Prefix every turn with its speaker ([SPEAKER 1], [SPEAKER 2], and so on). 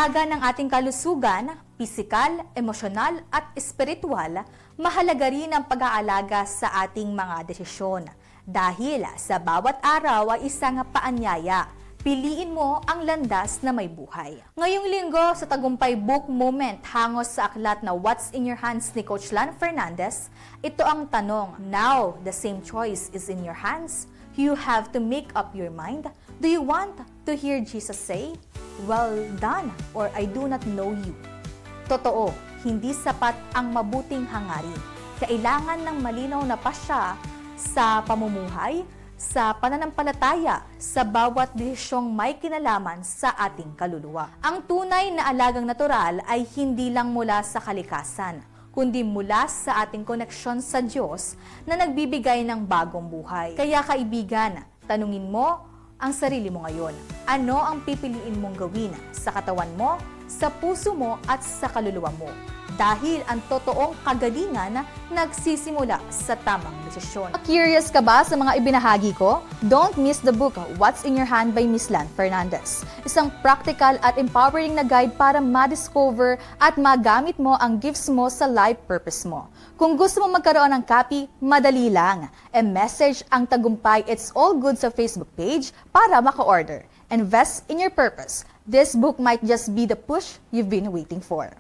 [SPEAKER 1] pag-aalaga ng ating kalusugan, pisikal, emosyonal at espiritual, mahalaga rin ang pag-aalaga sa ating mga desisyon. Dahil sa bawat araw ay isang paanyaya, piliin mo ang landas na may buhay. Ngayong linggo sa Tagumpay Book Moment hangos sa aklat na What's in Your Hands ni Coach Lan Fernandez, ito ang tanong, now the same choice is in your hands. You have to make up your mind. Do you want to hear Jesus say, "Well done," or "I do not know you"? Totoo, hindi sapat ang mabuting hangarin. Kailangan ng malinaw na pasya sa pamumuhay, sa pananampalataya, sa bawat desisyong may kinalaman sa ating kaluluwa. Ang tunay na alagang natural ay hindi lang mula sa kalikasan, kundi mula sa ating koneksyon sa Diyos na nagbibigay ng bagong buhay. Kaya kaibigan, tanungin mo ang sarili mo ngayon. Ano ang pipiliin mong gawin sa katawan mo, sa puso mo at sa kaluluwa mo? Dahil ang totoong kagalingan nagsisimula sa tamang desisyon. Curious ka ba sa mga ibinahagi ko? Don't miss the book What's in Your Hand by Miss Lan Fernandez. Isang practical at empowering na guide para ma-discover at magamit mo ang gifts mo sa life purpose mo. Kung gusto mo magkaroon ng copy, madali lang. E-message ang Tagumpay It's All Good sa Facebook page para maka-order. Invest in your purpose. This book might just be the push you've been waiting for.